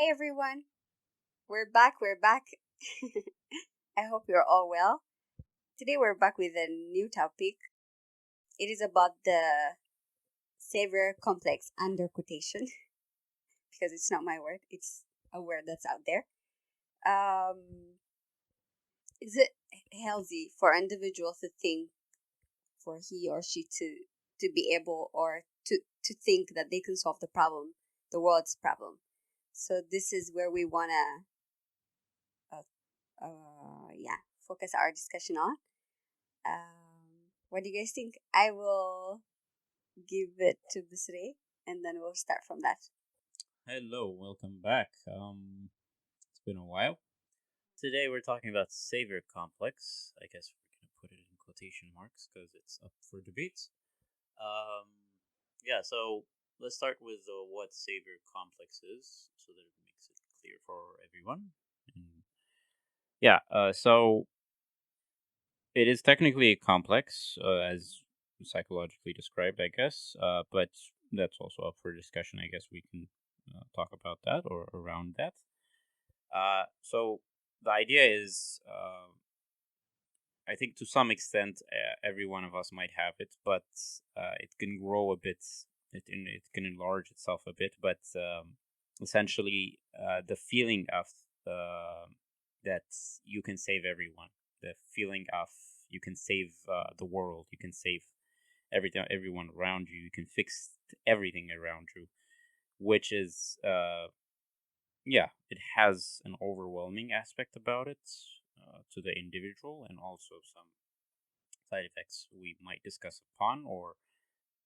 Hey everyone, we're back. I hope you're all well. Today we're back with a new topic. It is about the savior complex under quotation because it's not my word, it's a word that's out there. Um, is it healthy for individuals to think for he or she to be able or to think that they can solve the problem, the world's problem? So this is where we wanna uh, yeah, focus our discussion on. What do you guys think? I will give it to Bisri and then we'll start from that. Hello, welcome back. It's been a while. Today we're talking about savior complex. I guess we're gonna put it in quotation marks because it's up for debate. Um, yeah. So let's start with what savior complex is, so that it makes it clear for everyone. And yeah. So it is technically a complex, as psychologically described, I guess. But that's also up for discussion. I guess we can talk about that or around that. So the idea is, I think to some extent, every one of us might have it, but it can grow a bit. It can enlarge itself a bit, but essentially, the feeling of that you can save everyone, the feeling of you can save the world, you can save everything, everyone around you, you can fix everything around you, which is yeah, it has an overwhelming aspect about it to the individual, and also some side effects we might discuss upon, or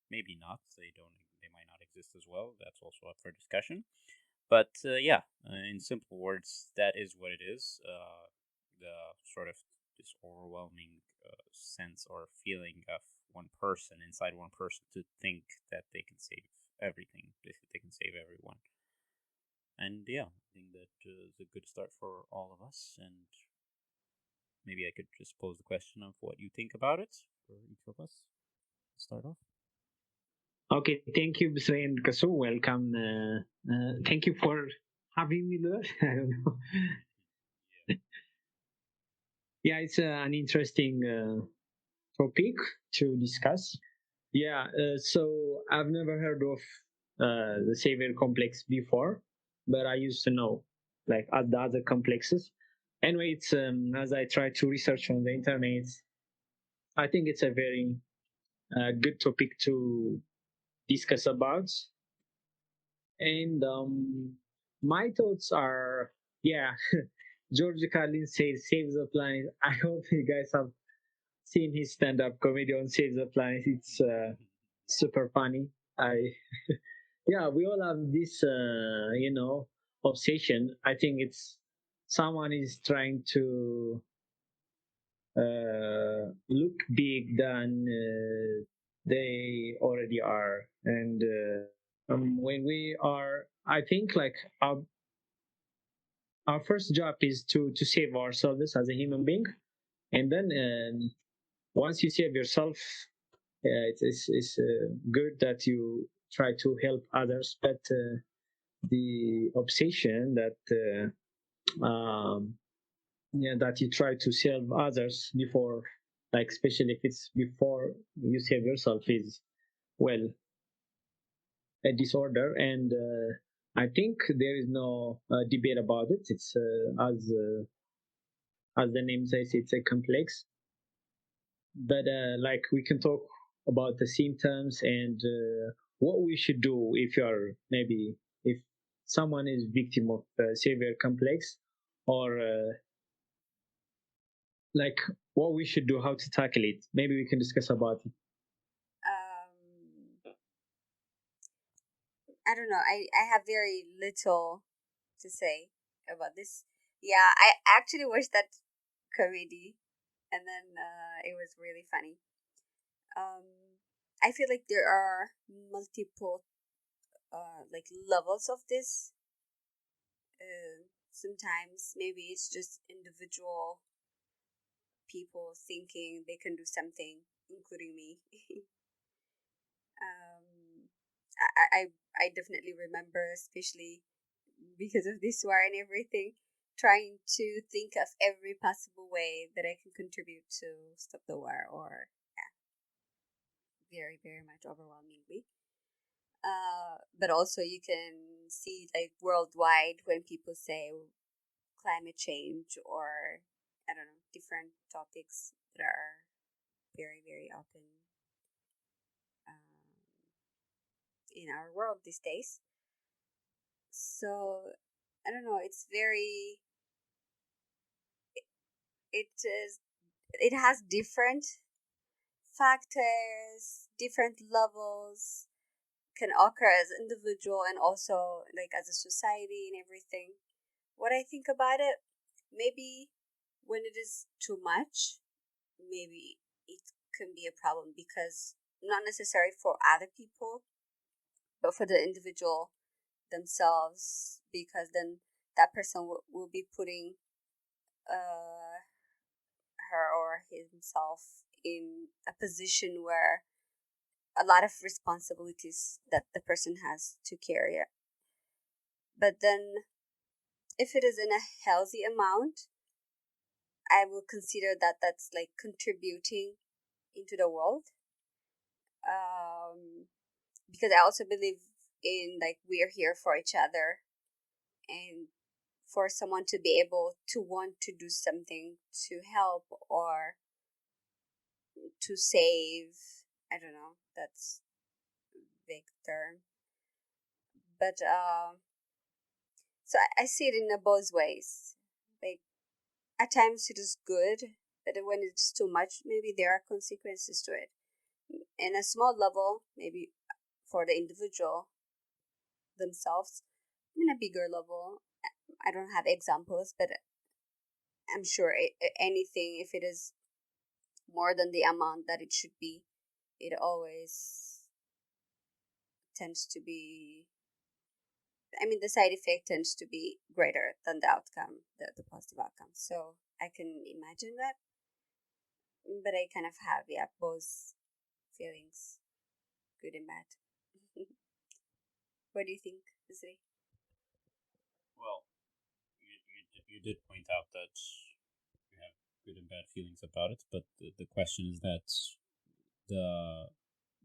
maybe not. They might not exist as well. That's also up for discussion. But yeah, in simple words, that is what it is. The sort of this overwhelming sense or feeling of one person inside one person to think that they can save everything, they can save everyone. And yeah, I think that is a good start for all of us. And maybe I could just pose the question of what you think about it for each of us to start off. Okay, thank you, Bisway and Kasu. Welcome. Thank you for having me there. I don't know. Yeah, it's an interesting topic to discuss. Yeah, so I've never heard of the savior complex before, but I used to know like the other complexes. Anyway, it's as I try to research on the internet, I think it's a very good topic to discuss about. And my thoughts are, yeah, George Carlin says Save the Planet. I hope you guys have seen his stand-up comedy on Save the Planet. It's super funny. I Yeah, we all have this obsession. I think it's someone is trying to look big than they already are, and when we are, I think like our first job is to save ourselves as a human being, and then once you save yourself, it's good that you try to help others, but the obsession that yeah, that you try to save others before, like especially if it's before you save yourself, is, well, a disorder. And I think there is no debate about it. It's as the name says, it's a complex. But like we can talk about the symptoms and what we should do if you're maybe if someone is victim of severe complex, or like what we should do, how to tackle it. Maybe we can discuss about it. Um, I don't know. I have very little to say about this. Yeah, I actually watched that comedy and then it was really funny. I feel like there are multiple like levels of this. Sometimes maybe it's just individual people thinking they can do something, including me. um, I definitely remember, especially because of this war and everything, trying to think of every possible way that I can contribute to stop the war, or yeah, very, very much overwhelmingly. But also you can see like worldwide when people say climate change, or I don't know, different topics that are very, very often um, in our world these days. So I don't know. It's very. It is. It has different factors, different levels can occur as individual and also like as a society and everything. What I think about it, maybe when it is too much, maybe it can be a problem because not necessary for other people, but for the individual themselves, because then that person will be putting uh, her or himself in a position where a lot of responsibilities that the person has to carry. But then, if it is in a healthy amount, I will consider that that's like contributing into the world. Um, because I also believe in like we are here for each other, and for someone to be able to want to do something to help or to save. I don't know. That's a big term, but so I see it in both ways. Like at times it is good, but when it's too much, maybe there are consequences to it. In a small level, maybe for the individual themselves. In a bigger level, I don't have examples, but I'm sure anything, if it is more than the amount that it should be, it always tends to be. I mean, the side effect tends to be greater than the outcome, the positive outcome. So I can imagine that, but I kind of have, yeah, both feelings, good and bad. What do you think, Zri? Well, you did point out that you have good and bad feelings about it, but the question is that the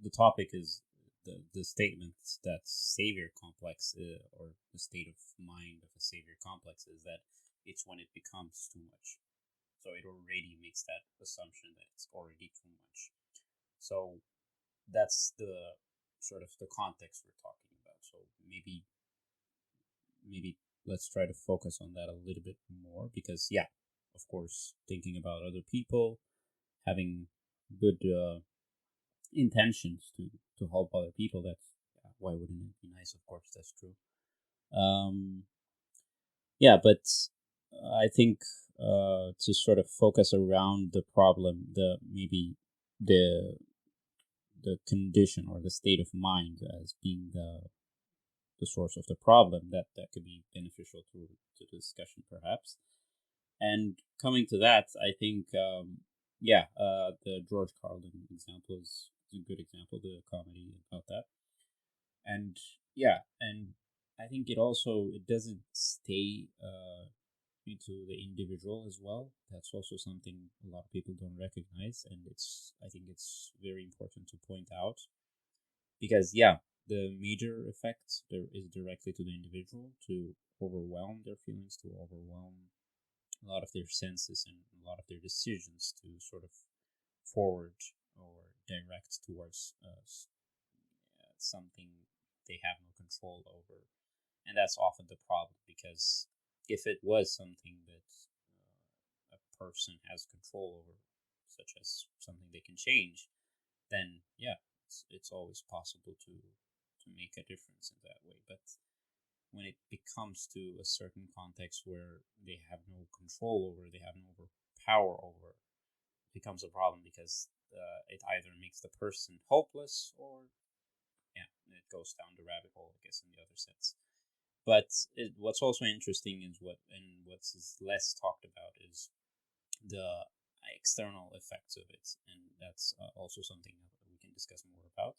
the topic is the statement that savior complex or the state of mind of a savior complex is that it's when it becomes too much. So it already makes that assumption that it's already too much. So that's the sort of the context we're talking about. So maybe let's try to focus on that a little bit more because yeah, of course, thinking about other people, having good intentions to help other people. That's why wouldn't it be nice? Of course, that's true. Um, yeah, but I think to sort of focus around the problem, the maybe the the condition or the state of mind as being the source of the problem, that could be beneficial to the discussion perhaps. And coming to that, I think yeah, the George Carlin example is a good example, the comedy about that. And yeah, and I think it doesn't stay into the individual as well. That's also something a lot of people don't recognize, and I think it's very important to point out because yeah, the major effect there is directly to the individual to overwhelm their feelings, to overwhelm a lot of their senses and a lot of their decisions to sort of forward or direct towards something they have no control over. And that's often the problem because if it was something that a person has control over, such as something they can change, then yeah, it's always possible to make a difference in that way. But when it becomes to a certain context where they have no control over, they have no power over, it becomes a problem because it either makes the person hopeless or yeah, it goes down the rabbit hole, I guess, in the other sense. But what's also interesting is what's less talked about is the external effects of it, and that's also something that we can discuss more about,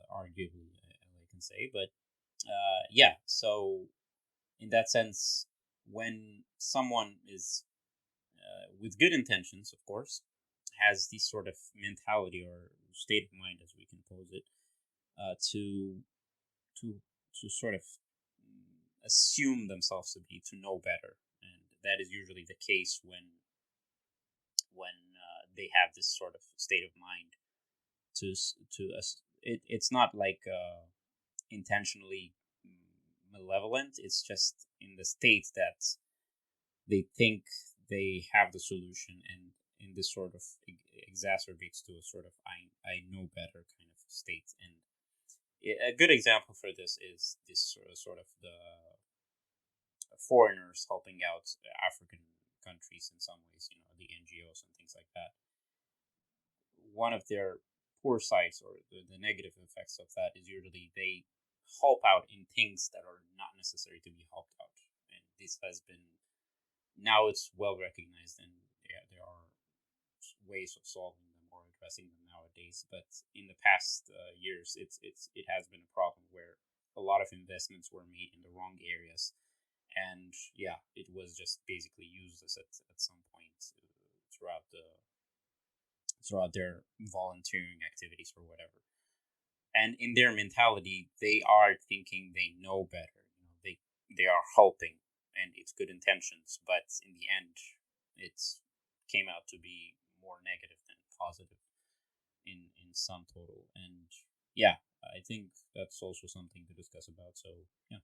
arguably, I can say. But yeah, so in that sense, when someone is with good intentions, of course, has this sort of mentality or state of mind, as we can pose it, to to to sort of assume themselves to know better, and that is usually the case when they have this sort of state of mind it's not like intentionally malevolent. It's just in the state that they think they have the solution, and in this sort of exacerbates to a sort of I know better kind of state. And a good example for this is this sort of the foreigners helping out African countries in some ways, the NGOs and things like that. One of their poor sides or the negative effects of that is usually they help out in things that are not necessary to be helped out. And this has been, now it's well recognized, and yeah, there are ways of solving them or addressing them nowadays. But in the past years, it has been a problem where a lot of investments were made in the wrong areas, and yeah, it was just basically useless at some point throughout their volunteering activities or whatever. And in their mentality, they are thinking they know better. They are helping, and it's good intentions, but in the end, it's came out to be more negative than positive in sum total. And yeah, I think that's also something to discuss about. So yeah.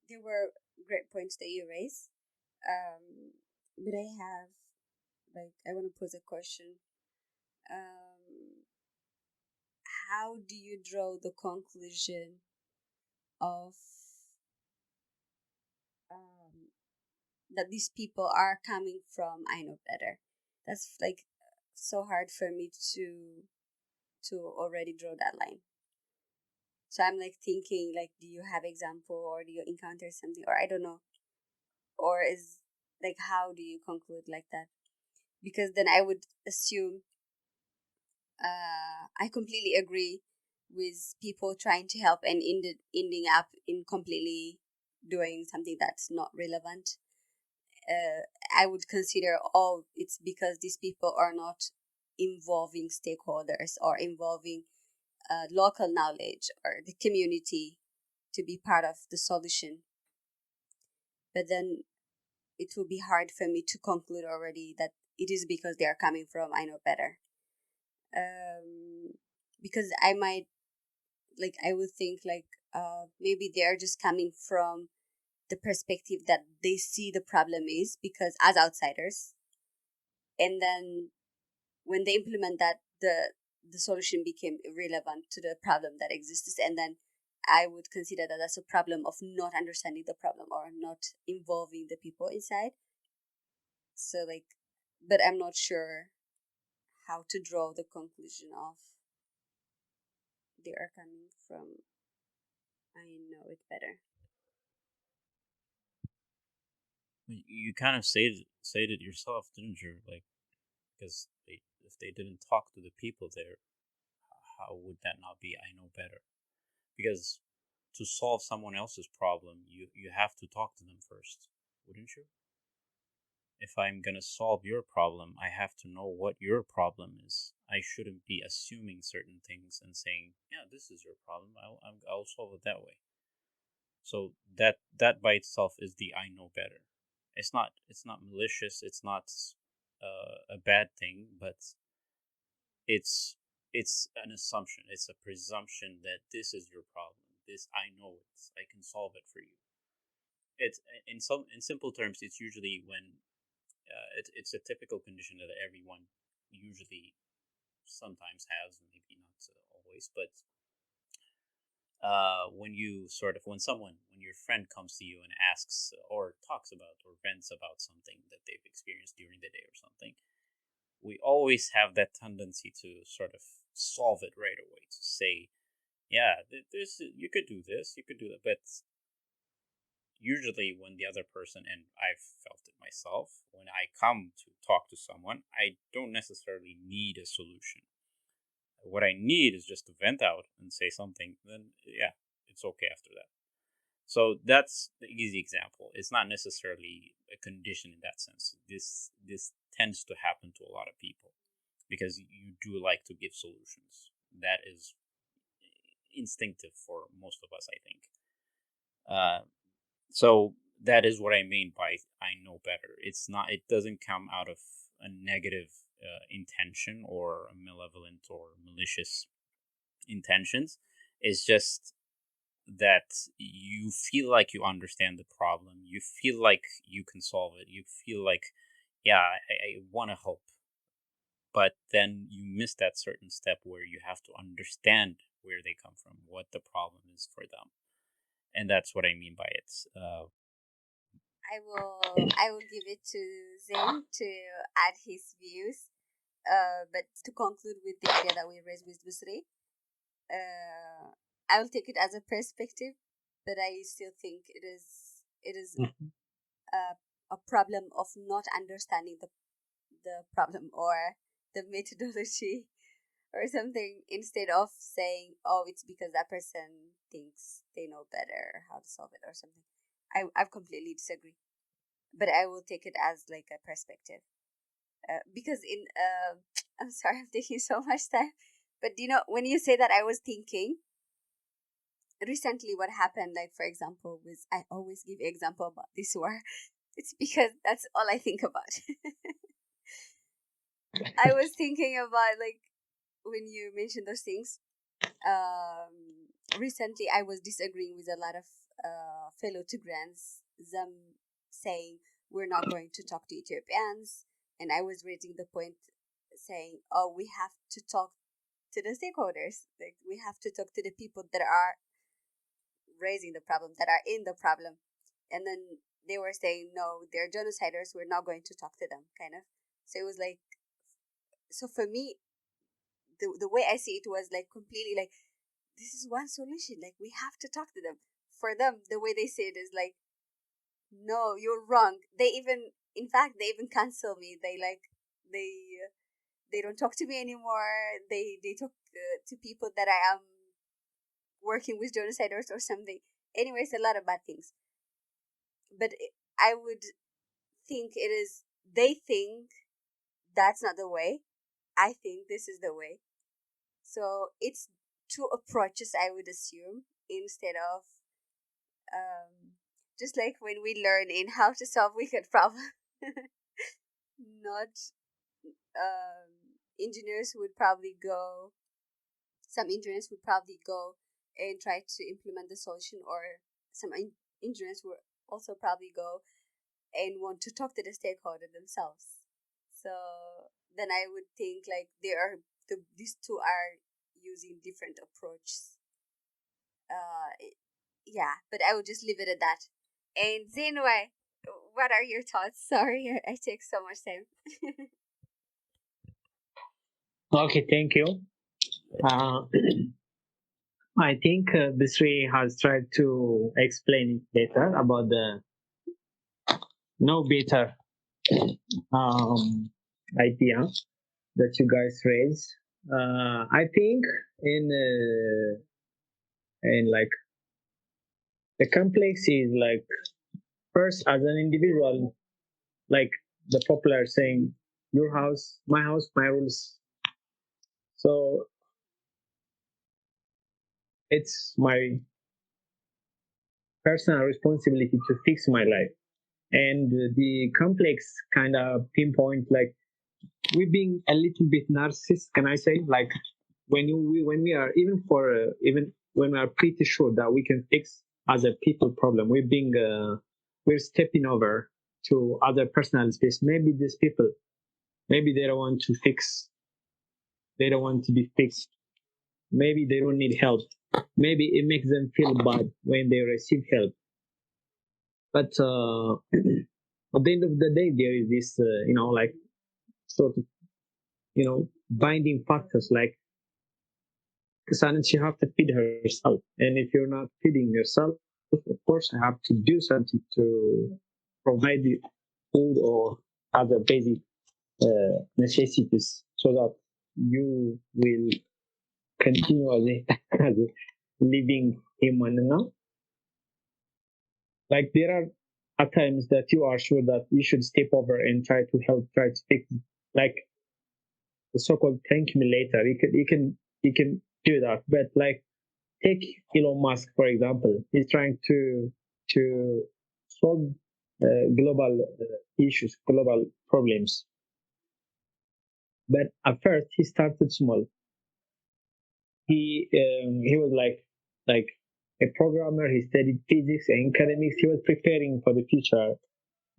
There were great points that you raised. But I have, like, I want to pose a question. Um, how do you draw the conclusion of um, that these people are coming from I know better? That's like so hard for me to already draw that line. So I'm like thinking, like, do you have example, or do you encounter something, or I don't know, or is like, how do you conclude like that? Because then I would assume, I completely agree with people trying to help and ending up in completely doing something that's not relevant. I would consider, oh, it's because these people are not involving stakeholders or involving local knowledge or the community to be part of the solution. But then it will be hard for me to conclude already that it is because they are coming from I know better. Because I might, like, I would think like, maybe they are just coming from the perspective that they see the problem is because as outsiders, and then when they implement that, the solution became irrelevant to the problem that exists, and then I would consider that as a problem of not understanding the problem or not involving the people inside. So like, but I'm not sure how to draw the conclusion of they are coming from I know it better. You kind of said it yourself, didn't you? Like, because if they didn't talk to the people there, how would that not be I know better? Because to solve someone else's problem, you have to talk to them first, wouldn't you? If I'm gonna solve your problem, I have to know what your problem is. I shouldn't be assuming certain things and saying, "Yeah, this is your problem. I'll solve it that way." So that by itself is the I know better. It's not malicious. It's not a bad thing, but it's it's an assumption. It's a presumption that this is your problem. This I know it. I can solve it for you. It's in simple terms. It's usually when it's a typical condition that everyone usually sometimes has, maybe not always, but when you sort of when your friend comes to you and asks or talks about or vents about something that they've experienced during the day or something, we always have that tendency to sort of solve it right away, to say, yeah, this you could do this, you could do that. But usually when the other person, and I've felt it myself, when I come to talk to someone, I don't necessarily need a solution. What I need is just to vent out and say something, then yeah, it's okay after that. So that's the easy example. It's not necessarily a condition in that sense. This tends to happen to a lot of people because you do like to give solutions. That is instinctive for most of us, I think. So that is what I mean by I know better. It's not. It doesn't come out of a negative intention or a malevolent or malicious intentions. It's just that you feel like you understand the problem. You feel like you can solve it. You feel like, yeah, I want to help. But then you miss that certain step where you have to understand where they come from, what the problem is for them. And that's what I mean by it. I will give it to Zain to add his views. But to conclude with the idea that we raised with Busri, I will take it as a perspective, but I still think it is a problem of not understanding the problem or the methodology or something, instead of saying, oh, it's because that person thinks they know better how to solve it or something. I completely disagree, but I will take it as like a perspective. Because in I'm sorry, I'm taking so much time, but when you say that, I was thinking recently what happened. Like, for example, with I always give example about this war. It's because that's all I think about. I was thinking about, like, when you mentioned those things. Recently I was disagreeing with a lot of fellow Tigrans, them saying we're not going to talk to Ethiopians, and I was raising the point saying, oh, we have to talk to the stakeholders, like we have to talk to the people that are raising the problem, that are in the problem. And then they were saying, no, they're genociders, we're not going to talk to them, kind of. So it was like, so for me, the way I see it was like completely like, this is one solution, like we have to talk to them. For them, the way they say it is like, no, you're wrong. They even, in fact, they even cancel me. They they don't talk to me anymore. They talk to people that I am working with genociders or something. Anyways, a lot of bad things. But I would think it is, they think that's not the way. I think this is the way. So it's two approaches, I would assume, instead of just like when we learn in how to solve wicked problems. Not engineers would probably go. Some engineers would probably go and try to implement the solution, or some engineers would also probably go and want to talk to the stakeholder themselves. So then I would think like these two are using different approaches. Yeah, but I would just leave it at that. And Zinwei, what are your thoughts? Sorry, I take so much time. Okay, thank you. Uh, I think Bisri has tried to explain it better about the no better um, idea that you guys raised. I think in like the complex is like first as an individual, like the popular saying, your house, my rules. So it's my personal responsibility to fix my life. And the complex kind of pinpoint, like we being a little bit narcissist, can I say? Like when we are even for even when we are pretty sure that we can fix other people problem, we're stepping over to other personal space. Maybe these people, maybe they don't want to fix, they don't want to be fixed. Maybe they don't need help. Maybe it makes them feel bad when they receive help. But at the end of the day, there is this, like sort of, binding factors like sometimes you have to feed herself. And if you're not feeding yourself, of course, I have to do something to provide the food or other basic necessities so that you will continue as a, as a living human now. Like there are at times that you are sure that you should step over and try to help, try to fix, like the so-called thank me later. You can do that, but like take Elon Musk for example. He's trying to solve global issues, global problems. But at first, he started small. He was like a programmer. He studied physics and academics. He was preparing for the future,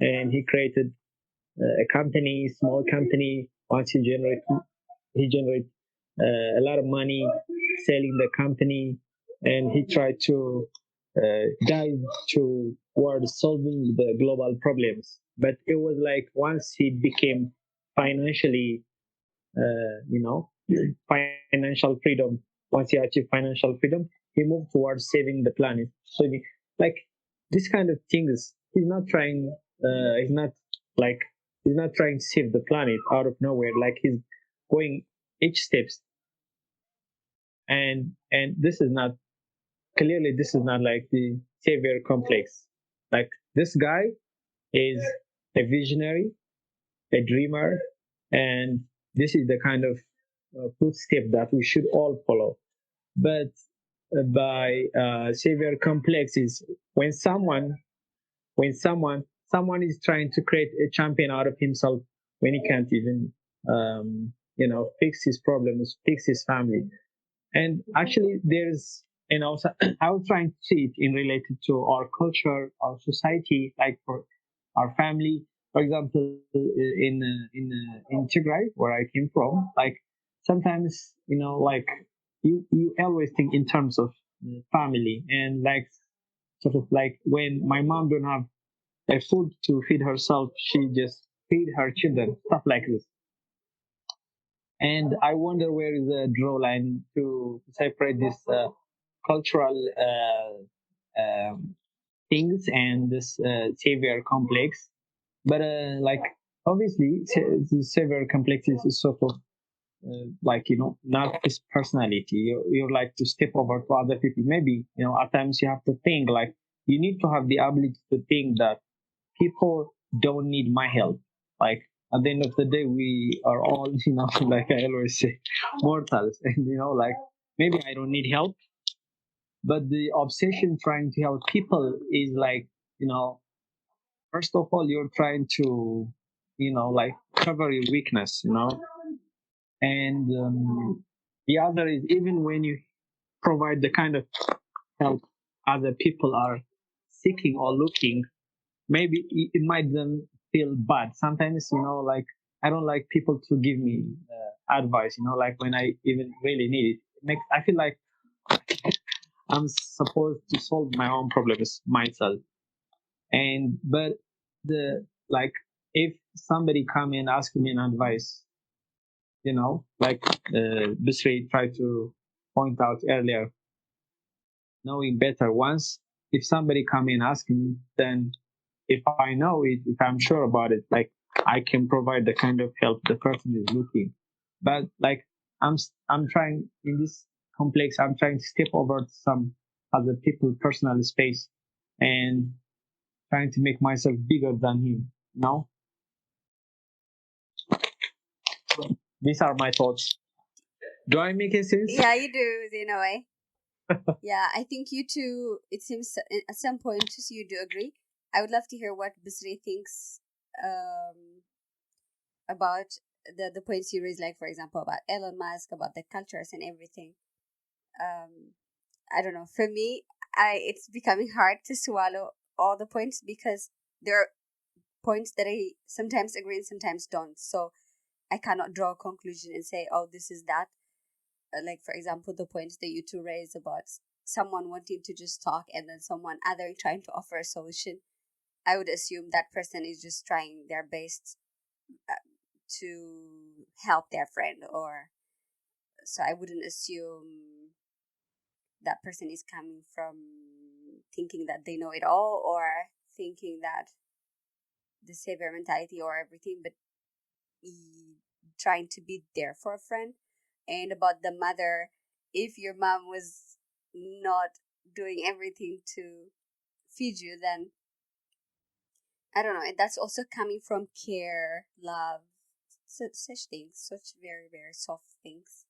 and he created a company, small company. Once he generate a lot of money selling the company, and he tried to dive towards solving the global problems. But it was like once he became financially, you know, financial freedom. Once he achieved financial freedom, he moved towards saving the planet. So, like this kind of things, he's not trying. He's not like he's not trying to save the planet out of nowhere. Like he's going each steps, and this is not clearly this is not like the savior complex. Like this guy is a visionary, a dreamer, and this is the kind of footstep that we should all follow. But by savior complex is when someone is trying to create a champion out of himself when he can't even fix his problems, fix his family. And actually there's so I was trying to see it in related to our culture, our society, like for our family. For example, in Tigray, where I came from, like sometimes like you always think in terms of family, and like sort of like when my mom don't have a food to feed herself, she just feed her children, stuff like this. And I wonder where is the draw line to separate this cultural things and this savior complex. But like obviously, the savior complex is sort of like not his personality. You're like to step over to other people. Maybe at times you have to think like you need to have the ability to think that people don't need my help. Like at the end of the day, we are all, like I always say, mortals. And, like maybe I don't need help, but the obsession trying to help people is like, first of all, you're trying to, like cover your weakness, and the other is even when you provide the kind of help other people are seeking or looking, maybe it might then feel bad sometimes. Like I don't like people to give me advice, like when I even really need it. I feel like I'm supposed to solve my own problems myself. And but the like if somebody come and ask me an advice, like Bisri tried to point out earlier, knowing better. Once if somebody come and ask me, then if I know it, if I'm sure about it, like I can provide the kind of help the person is looking. But like I'm trying in this complex, I'm trying to step over some other people personal space and trying to make myself bigger than him. No, these are my thoughts. Do I make sense? Yeah, you do, in a way. Yeah, I think you two, it seems at some point you do agree. I would love to hear what Bisri thinks about the points you raised, like, for example, about Elon Musk, about the cultures and everything. Um, I don't know. For me, it's becoming hard to swallow all the points because there are points that I sometimes agree and sometimes don't. So I cannot draw a conclusion and say, oh, this is that. Like, for example, the points that you two raised about someone wanting to just talk and then someone other trying to offer a solution. I would assume that person is just trying their best to help their friend, or so I wouldn't assume that person is coming from thinking that they know it all or thinking that the savior mentality or everything, but trying to be there for a friend. And about the mother, if your mom was not doing everything to feed you, then I don't know. That's also coming from care, love, such things, such very, very soft things.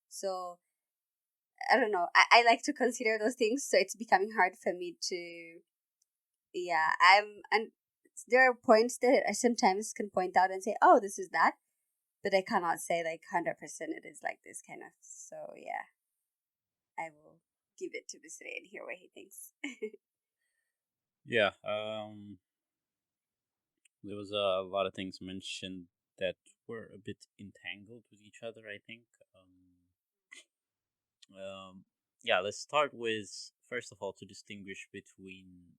So I don't know. I like to consider those things, so it's becoming hard for me to. Yeah, and there are points that I sometimes can point out and say, "Oh, this is that," but I cannot say like 100% it is like this kind of. So yeah, I will give it to Bisre and hear what he thinks. Yeah. There was a lot of things mentioned that were a bit entangled with each other, I think. Yeah, let's start with, first of all, to distinguish between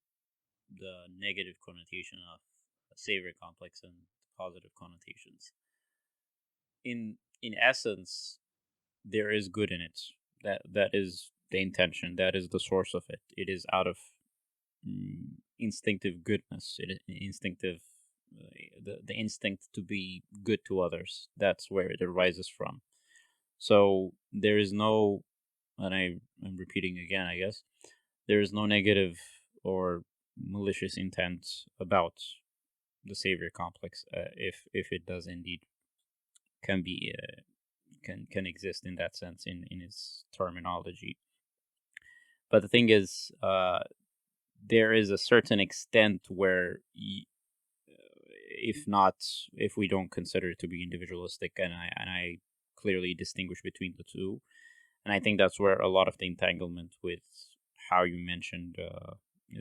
the negative connotation of savior complex and positive connotations. In essence, there is good in it. That is the intention. That is the source of it. It is out of instinctive goodness. It is instinctive, the instinct to be good to others. That's where it arises from. So there is no, and I'm repeating again, I guess, there is no negative or malicious intent about the savior complex, if it does indeed can be can exist in that sense in its terminology. But the thing is, there is a certain extent where if not, if we don't consider it to be individualistic, and I clearly distinguish between the two, and I think that's where a lot of the entanglement with how you mentioned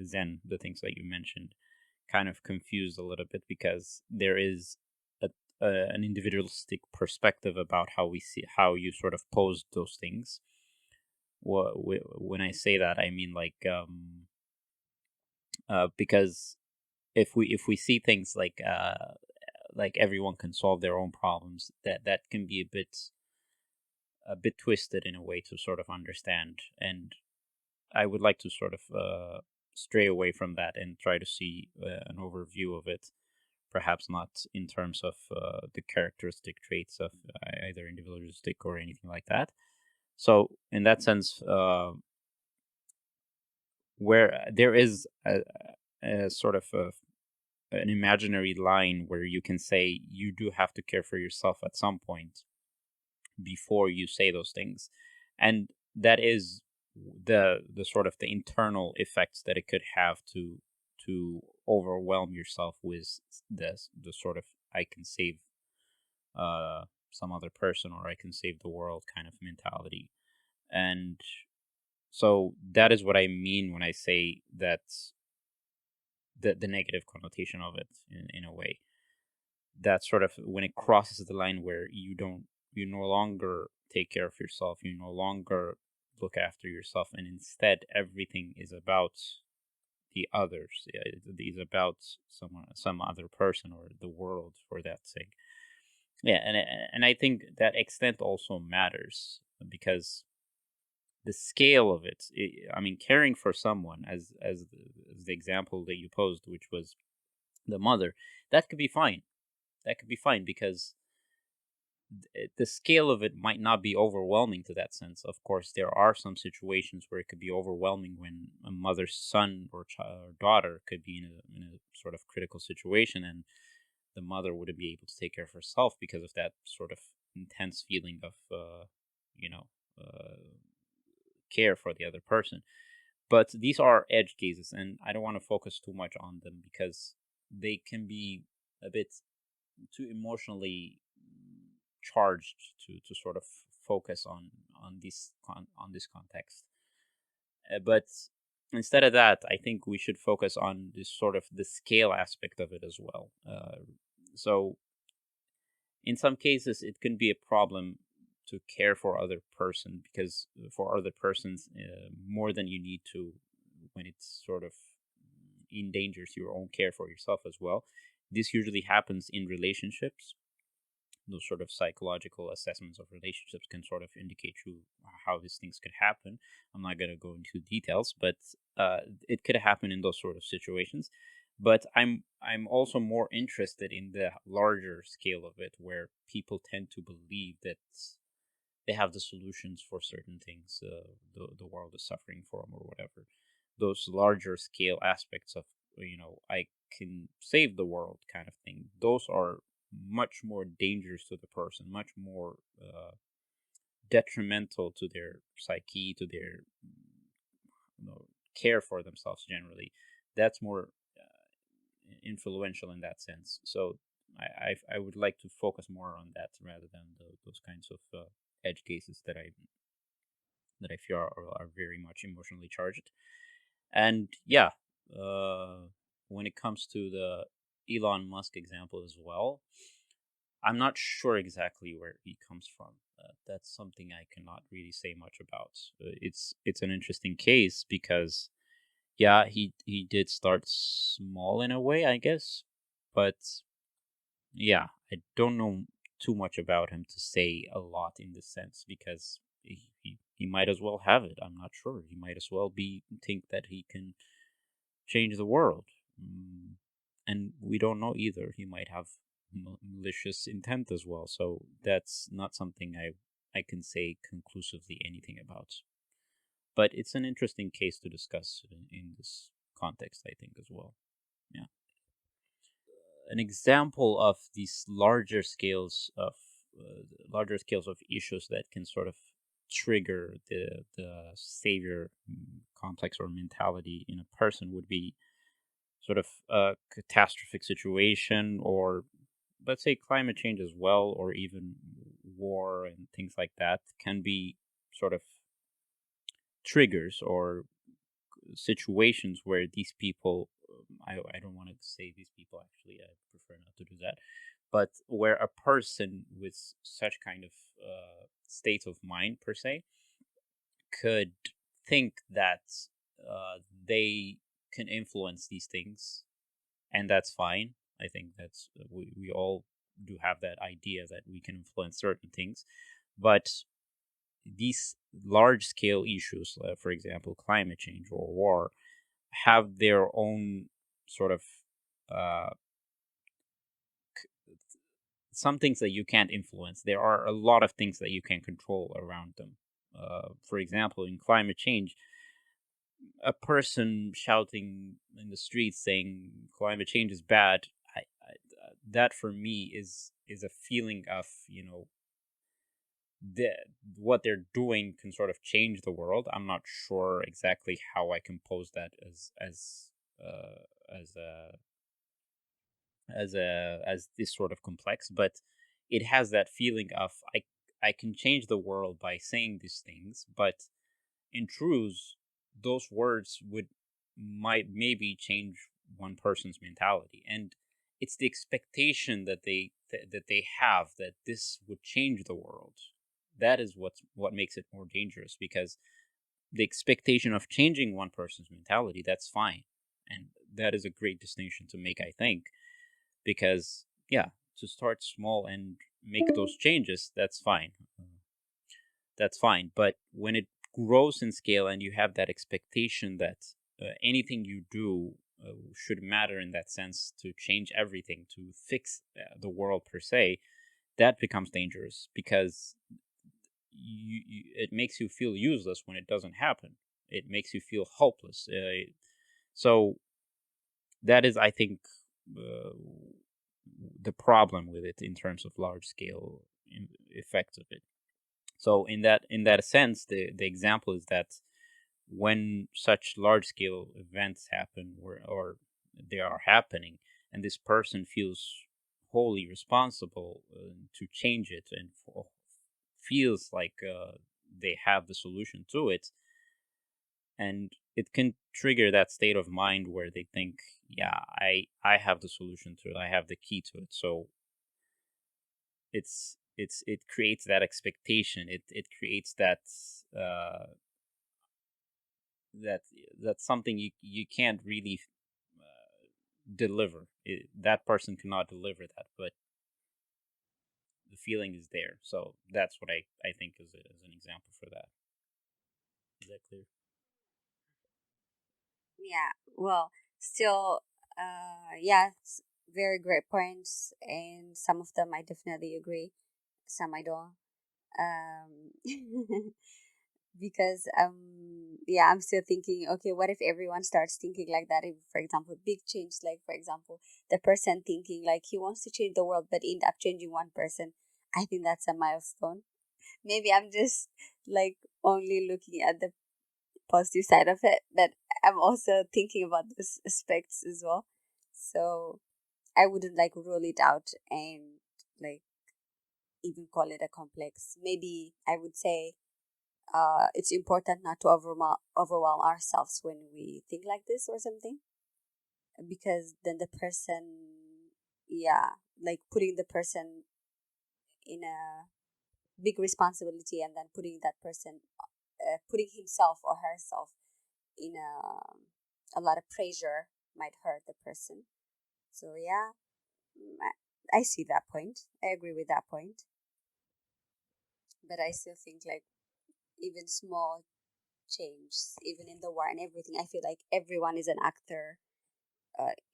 Zen, the things that you mentioned, kind of confused a little bit, because there is an individualistic perspective about how we see, how you sort of posed those things. When I say that, I mean like because if we see things like everyone can solve their own problems, that can be a bit twisted in a way to sort of understand. And I would like to sort of stray away from that and try to see an overview of it, perhaps not in terms of the characteristic traits of either individualistic or anything like that. So in that sense, where there is a sort of an imaginary line where you can say you do have to care for yourself at some point before you say those things, and that is the sort of the internal effects that it could have to overwhelm yourself with the sort of, I can save some other person, or I can save the world kind of mentality. And so that is what I mean when I say that the negative connotation of it, in a way, that sort of when it crosses the line where you no longer take care of yourself, you no longer look after yourself, and instead everything is about the others. It is about some other person, or the world for that sake. Yeah, and I think that extent also matters, because the scale of it, I mean, caring for someone, as the example that you posed, which was the mother, that could be fine. That could be fine, because the scale of it might not be overwhelming to that sense. Of course, there are some situations where it could be overwhelming, when a mother's son or child or daughter could be in a sort of critical situation, and the mother wouldn't be able to take care of herself because of that sort of intense feeling of you know uh, care for the other person. But these are edge cases, and I don't want to focus too much on them, because they can be a bit too emotionally charged to sort of focus on this context. But instead of that, I think we should focus on this sort of the scale aspect of it as well. So in some cases, it can be a problem to care for other person, because for other persons, more than you need to, when it's sort of endangers your own care for yourself as well. This usually happens in relationships. Those sort of psychological assessments of relationships can sort of indicate you how these things could happen. I'm not going to go into details, but it could happen in those sort of situations. But I'm also more interested in the larger scale of it, where people tend to believe that they have the solutions for certain things the world is suffering from, or whatever. those larger scale aspects of, I can save the world kind of thing, those are much more dangerous to the person, much more detrimental to their psyche, to their care for themselves generally. That's more influential in that sense. So I would like to focus more on that rather than those kinds of edge cases that I feel are very much emotionally charged. And yeah, uh, when it comes to the Elon Musk example as well, I'm not sure exactly where he comes from. That's something I cannot really say much about. It's an interesting case because yeah, he did start small in a way, I guess, but yeah, I don't know too much about him to say a lot in this sense because he might as well have it. I'm not sure. He might as well be think that he can change the world. Mm, and we don't know either. He might have malicious intent as well. So that's not something I can say conclusively anything about. But it's an interesting case to discuss in this context, I think, as well. Yeah. An example of these larger scales of issues that can sort of trigger the savior complex or mentality in a person would be sort of a catastrophic situation, or let's say climate change as well, or even war and things like that can be sort of triggers or situations where these people, I don't want to say these people, actually I prefer not to do that, but where a person with such kind of state of mind per se could think that they can influence these things, and that's fine. I think that's we all do have that idea that we can influence certain things, but these large scale issues, for example, climate change or war, have their own sort of uh, some things that you can't influence. There are a lot of things that you can control around them. For example, in climate change, a person shouting in the streets saying climate change is bad, that for me is a feeling of, the, what they're doing can sort of change the world. I'm not sure exactly how I compose that as a as this sort of complex, but it has that feeling of I can change the world by saying these things, but in truth, those words would might maybe change one person's mentality, and it's the expectation that that they have that this would change the world. That is what makes it more dangerous, because the expectation of changing one person's mentality, that's fine, and that is a great distinction to make, I think, because yeah, to start small and make those changes, that's fine. But when it grows in scale and you have that expectation that anything you do should matter in that sense to change everything, to fix the world per se, that becomes dangerous, because it makes you feel useless when it doesn't happen. It makes you feel hopeless. So that is, I think, uh, the problem with it in terms of large scale effects of it. So in that sense, the example is that when such large scale events happen, or they are happening, and this person feels wholly responsible to change it, and feels like they have the solution to it, and it can trigger that state of mind where they think, yeah, I have the solution to it, I have the key to it. So it creates that expectation, it creates uh that that's something you can't really deliver. That person cannot deliver that, but the feeling is there. So that's what I think is an example for that. Is that clear? Yeah. Well, still, yeah, very great points, and some of them I definitely agree. Some I don't. Um, because yeah, I'm still thinking, okay, what if everyone starts thinking like that? If, for example, big change, like for example, the person thinking like he wants to change the world but end up changing one person, I think that's a milestone. Maybe I'm just like only looking at the positive side of it, but I'm also thinking about those aspects as well. So I wouldn't like rule it out and like even call it a complex. Maybe I would say it's important not to overwhelm ourselves when we think like this or something, because then the person, yeah, like putting the person in a big responsibility, and then putting that person, putting himself or herself in a lot of pressure might hurt the person. So yeah, I see that point. I agree with that point, but I still think like even small change, even in the war and everything, I feel like everyone is an actor.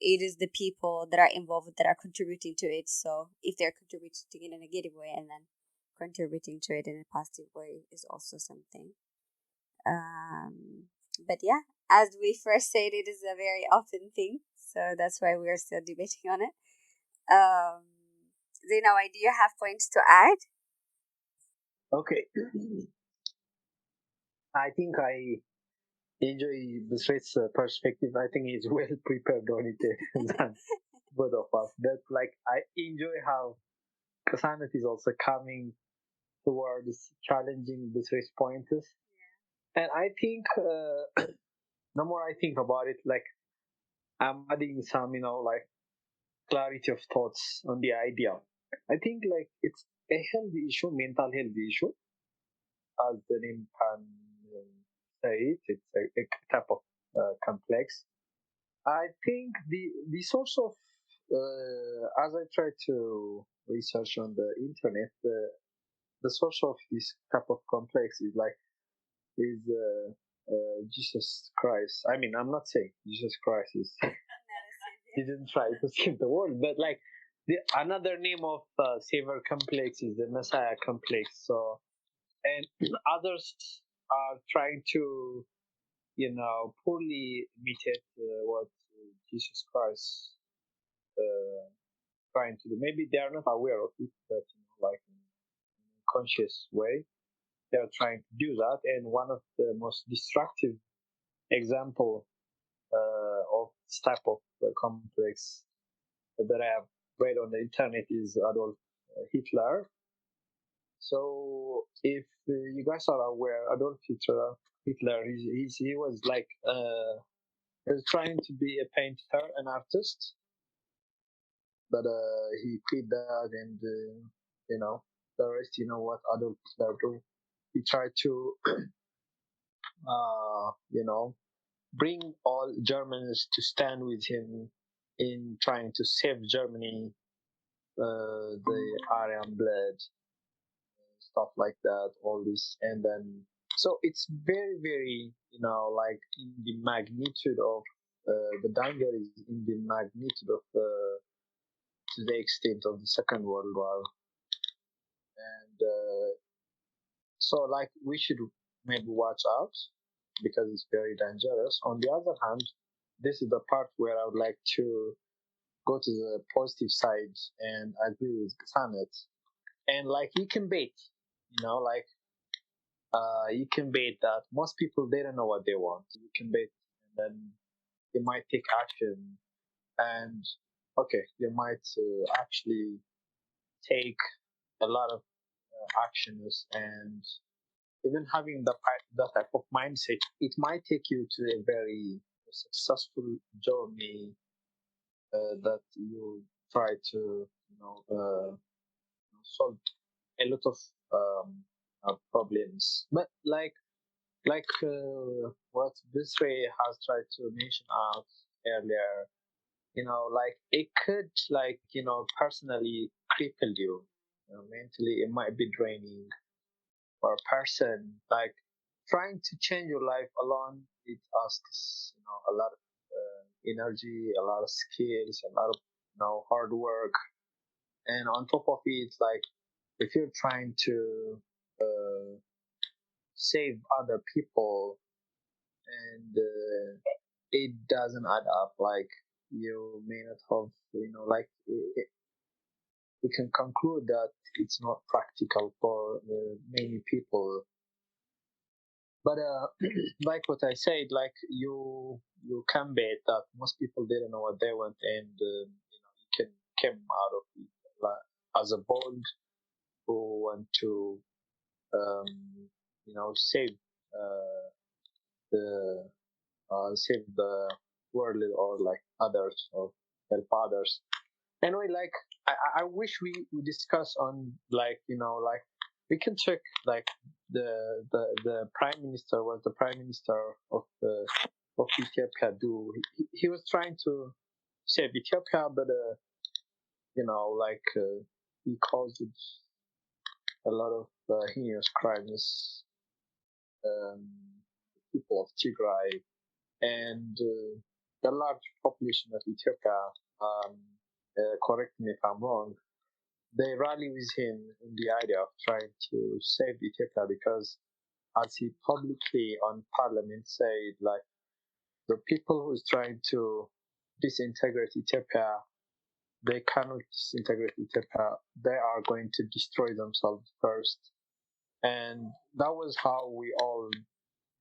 It is the people that are involved that are contributing to it. So if they're contributing in a negative way and then contributing to it in a positive way is also something. Um, but yeah, as we first said, it is a very often thing. So that's why we are still debating on it. Um, Zena, do you have points to add? Okay, I think I enjoy the Swiss perspective. I think he's well prepared on it than both of us. But like, I enjoy how Kasanet is also coming towards challenging the Swiss pointers. And I think the more I think about it, like I'm adding some, like clarity of thoughts on the idea. I think like it's a healthy issue, mental health issue, as the name can say it. It's a type of complex. I think the source of as I try to research on the internet, the source of this type of complex is Jesus Christ. I mean, I'm not saying Jesus Christ is didn't try to save the world, but like the another name of savior complex is the Messiah complex. So and others are trying to poorly imitate what Jesus Christ uh, trying to do. Maybe they are not aware of it, but like in a conscious way, they are trying to do that. And one of the most destructive example of this type of complex that I have read on the internet is Adolf Hitler. So if you guys are aware, Adolf Hitler, he was like he was trying to be a painter, an artist, but he quit that, and the rest, what Adolf Hitler do. He tried to, bring all Germans to stand with him in trying to save Germany, the Aryan blood, stuff like that, all this, and then so it's very, very, like in the magnitude of the danger is in the magnitude of to the extent of the Second World War, and so like we should maybe watch out because it's very dangerous. On the other hand, this is the part where I would like to go to the positive side and agree with Sanet. And like you can bait, like you can bait that most people they don't know what they want. You can bait, and then they might take action, and okay, they might actually take a lot of actions, and even having that type of mindset, it might take you to a very successful journey that you try to solve a lot of problems. But what Bisray has tried to mention out earlier, like it could personally cripple you. Mentally it might be draining for a person. Like trying to change your life alone, it asks a lot of energy, a lot of skills, a lot of hard work, and on top of it, like if you're trying to uh, save other people, and it doesn't add up. Like you may not have, like we can conclude that it's not practical for many people. But like what I said, like you can bet that most people didn't know what they want, and you can came out of it like, as a bold who want to um, save uh, the save the world or like others or help others. Anyway, like I wish we discuss on like like we can check like the prime minister, what the prime minister of Ethiopia do. He was trying to save Ethiopia, but he caused a lot of heinous crimes. Um, people of Tigray and the large population of Ethiopia. Um, Correct me if I'm wrong. They rally with him in the idea of trying to save Ethiopia because, as he publicly on Parliament said, like the people who's trying to disintegrate Ethiopia, they cannot disintegrate Ethiopia. They are going to destroy themselves first, and that was how we all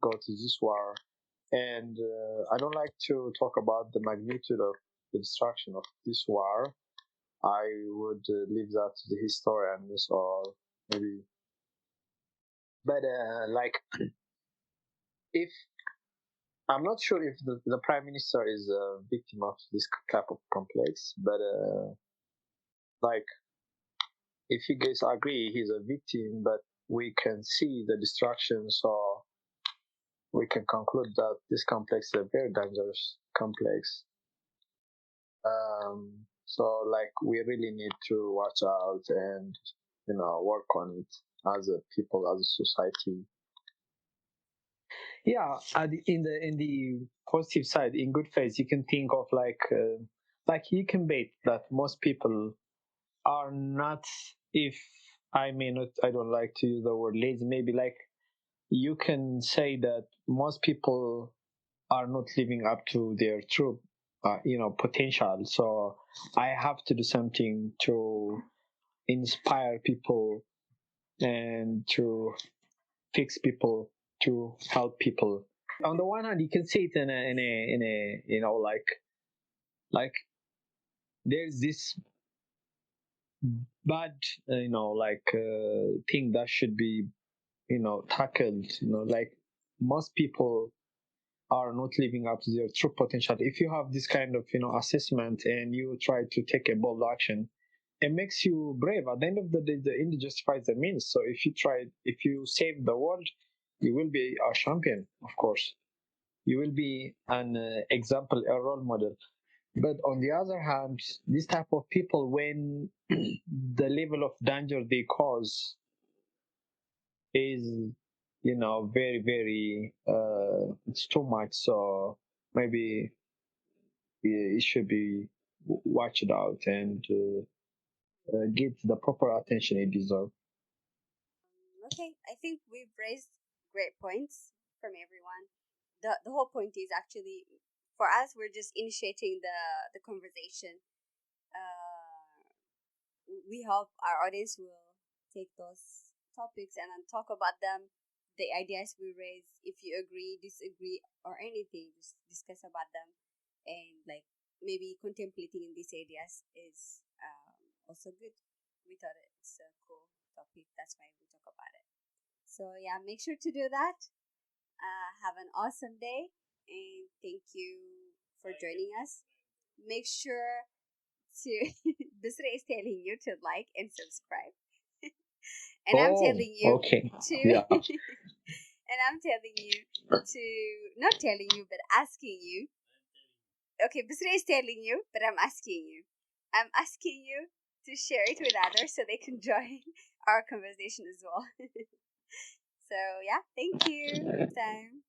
go to this war. And I don't like to talk about the magnitude of the destruction of this war. I would leave that to the historians or maybe. But like, if I'm not sure if the prime minister is a victim of this type of complex, but like, if you guys agree he's a victim, but we can see the destruction, so we can conclude that this complex is a very dangerous complex. So like we really need to watch out and work on it as a people, as a society. Yeah, in the positive side, in good faith, you can think of like you can bet that most people are not. If I don't like to use the word lazy. Maybe like you can say that most people are not living up to their true potential, so I have to do something to inspire people and to fix people, to help people. On the one hand, you can see it in a like there's this bad thing that should be tackled. Like most people are not living up to their true potential. If you have this kind of assessment and you try to take a bold action, it makes you brave. At the end of the day, the end justifies the means. So if you save the world, you will be a champion, of course. You will be an example, a role model. But on the other hand, this type of people, when the level of danger they cause is very very it's too much, so maybe it should be watched out and get the proper attention it deserves. Okay, I think we've raised great points from everyone. The whole point is actually for us, we're just initiating the conversation. Uh, we hope our audience will take those topics and then talk about them, the ideas we raise. If you agree, disagree, or anything, just discuss about them. And like maybe contemplating in these ideas is also good. We thought it's a cool topic. That's why we talk about it. So yeah, make sure to do that. Have an awesome day, and thank you for joining us. Make sure to Bisra is telling you to like and subscribe, and I'm Oh, telling you okay. to Yeah. and I'm telling you to not telling you but asking you. Okay, Bisra is telling you, but I'm asking you. I'm asking you to share it with others so they can join our conversation as well. So yeah, thank you. Time.